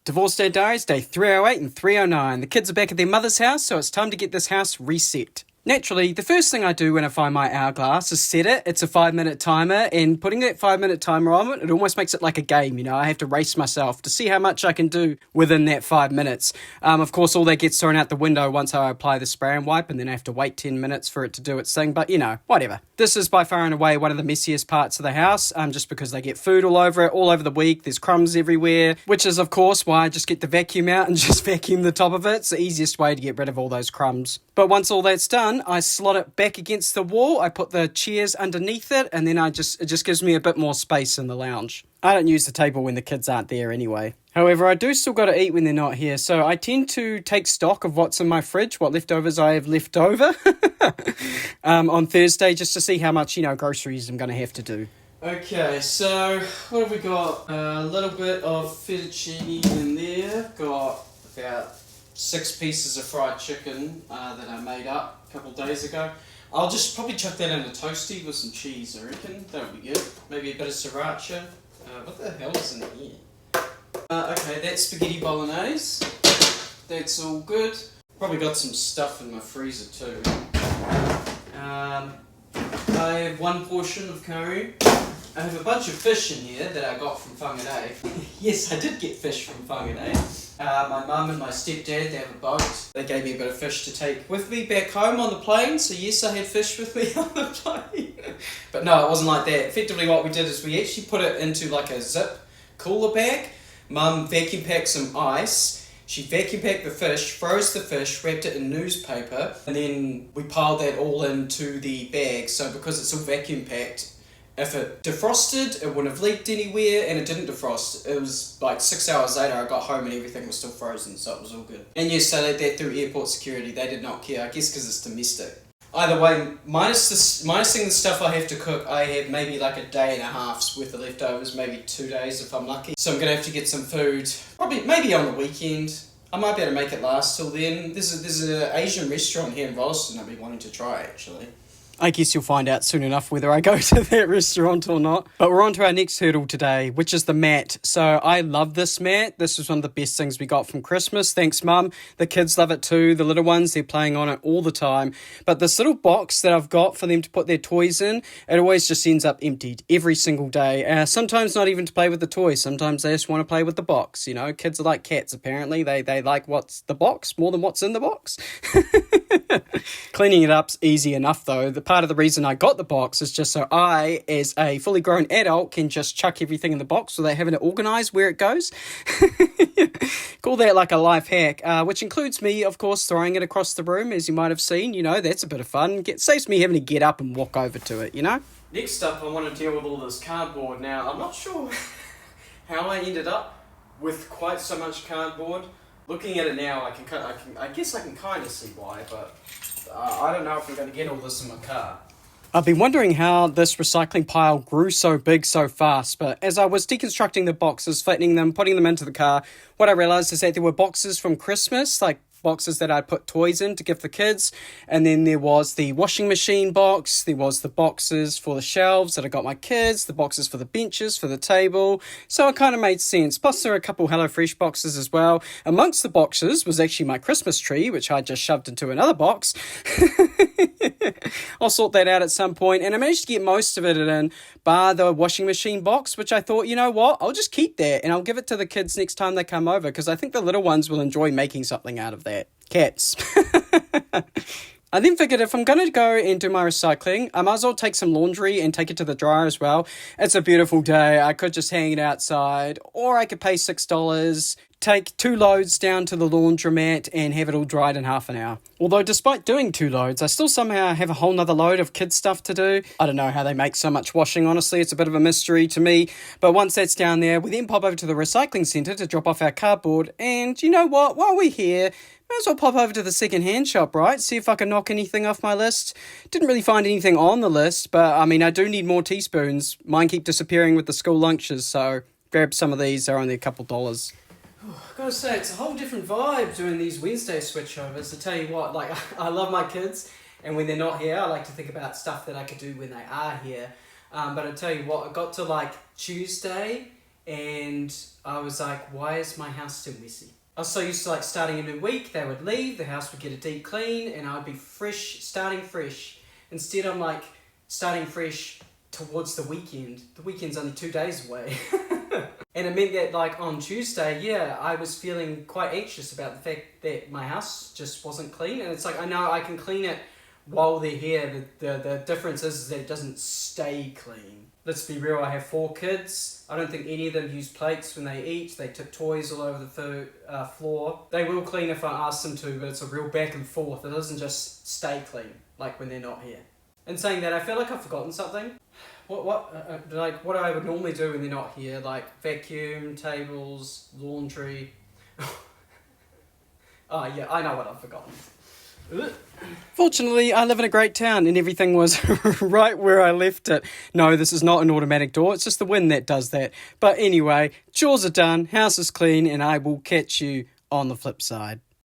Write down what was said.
Divorce Day Diaries, day 308 and 309. The kids are back at their mother's house, so it's time to get this house reset. Naturally, the first thing I do when I find my hourglass is set it. It's a 5-minute timer, and putting that 5-minute timer on it almost makes it like a game, you know. I have to race myself to see how much I can do within that 5 minutes. Of course, all that gets thrown out the window once I apply the spray and wipe, and then I have to wait 10 minutes for it to do its thing, but, you know, whatever. This is by far and away one of the messiest parts of the house, just because they get food all over it, all over the week. There's crumbs everywhere, which is, of course, why I just get the vacuum out and just vacuum the top of it. It's the easiest way to get rid of all those crumbs. But once all that's done, I slot it back against the wall, I put the chairs underneath it, and then it just gives me a bit more space in the lounge. I don't use the table when the kids aren't there anyway. However, I do still got to eat when they're not here, so I tend to take stock of what's in my fridge, what leftovers I have left over on Thursday, just to see how much, groceries I'm going to have to do. Okay, so what have we got? A little bit of fettuccine in there. Got about 6 pieces of fried chicken that I made up a couple of days ago. I'll just probably chuck that in a toasty with some cheese, I reckon. That would be good. Maybe a bit of sriracha. What the hell is in here? Okay, that's spaghetti bolognese. That's all good. Probably got some stuff in my freezer too. I have 1 portion of curry. I have a bunch of fish in here that I got from Whangarei. Yes, I did get fish from Whangarei. My mum and my stepdad, they have a boat. They gave me a bit of fish to take with me back home on the plane. So yes, I had fish with me on the plane. But no, it wasn't like that. Effectively what we did is we actually put it into like a zip cooler bag. Mum vacuum packed some ice. She vacuum packed the fish, froze the fish, wrapped it in newspaper, and then we piled that all into the bag. So because it's all vacuum packed, if it defrosted, it wouldn't have leaked anywhere, and it didn't defrost. It was like 6 hours later, I got home and everything was still frozen, so it was all good. And yes, I let that through airport security. They did not care, I guess because it's domestic. Either way, minusing the stuff I have to cook, I have maybe like a day and a half's worth of leftovers, maybe 2 days if I'm lucky. So I'm going to have to get some food, probably maybe on the weekend. I might be able to make it last till then. There's an Asian restaurant here in Rolleston I've been wanting to try actually. I guess you'll find out soon enough whether I go to that restaurant or not. But we're on to our next hurdle today, which is the mat. So I love this mat. This was one of the best things we got from Christmas. Thanks, Mum. The kids love it too. The little ones, they're playing on it all the time. But this little box that I've got for them to put their toys in, it always just ends up emptied every single day. Sometimes not even to play with the toys. Sometimes they just want to play with the box. You know, kids are like cats, apparently. They like what's the box more than what's in the box. Cleaning it up's easy enough, though. The part of the reason I got the box is just so I, as a fully grown adult, can just chuck everything in the box without having to organise where it goes. Call that like a life hack, which includes me, of course, throwing it across the room, as you might have seen. You know, that's a bit of fun. Saves me having to get up and walk over to it, you know? Next up, I want to deal with all this cardboard. Now, I'm not sure how I ended up with quite so much cardboard. Looking at it now, I guess I can kind of see why, but I don't know if I'm going to get all this in my car. I've been wondering how this recycling pile grew so big so fast, but as I was deconstructing the boxes, flattening them, putting them into the car, what I realised is that there were boxes from Christmas, like boxes that I'd put toys in to give the kids, and then there was the washing machine box, there was the boxes for the shelves that I got my kids, the boxes for the benches, for the table, so it kind of made sense. Plus there are a couple HelloFresh boxes as well. Amongst the boxes was actually my Christmas tree, which I just shoved into another box. I'll sort that out at some point, and I managed to get most of it in, bar the washing machine box, which I thought, you know what, I'll just keep that, and I'll give it to the kids next time they come over, because I think the little ones will enjoy making something out of that. Cats. I then figured if I'm going to go and do my recycling, I might as well take some laundry and take it to the dryer as well. It's a beautiful day. I could just hang it outside, or I could pay $6, take 2 loads down to the laundromat and have it all dried in half an hour. Although despite doing 2 loads, I still somehow have a whole nother load of kids stuff to do. I don't know how they make so much washing, honestly. It's a bit of a mystery to me. But once that's down there, we then pop over to the recycling centre to drop off our cardboard. And you know what? While we're here, might as well pop over to the second-hand shop, right? See if I can knock anything off my list. Didn't really find anything on the list, but I mean, I do need more teaspoons. Mine keep disappearing with the school lunches, so grab some of these. They're only a couple dollars. I've got to say, it's a whole different vibe doing these Wednesday switchovers. I tell you what, like, I love my kids, and when they're not here, I like to think about stuff that I could do when they are here. But I tell you what, I got to like Tuesday, and I was like, why is my house still messy? I was so used to like starting a new week, they would leave, the house would get a deep clean, and I'd be fresh, starting fresh. Instead, I'm like starting fresh towards the weekend. The weekend's only 2 days away. And it meant that like on Tuesday, yeah, I was feeling quite anxious about the fact that my house just wasn't clean. And it's like, I know I can clean it while they're here. The difference is that it doesn't stay clean. Let's be real, I have 4 kids. I don't think any of them use plates when they eat. They tip toys all over the floor. They will clean if I ask them to, but it's a real back and forth. It doesn't just stay clean, like when they're not here. In saying that, I feel like I've forgotten something. What do I would normally do when they're not here? Like vacuum, tables, laundry. Oh yeah, I know what I've forgotten. Fortunately, I live in a great town and everything was right where I left it. No, this is not an automatic door, it's just the wind that does that. But anyway, chores are done, house is clean, and I will catch you on the flip side.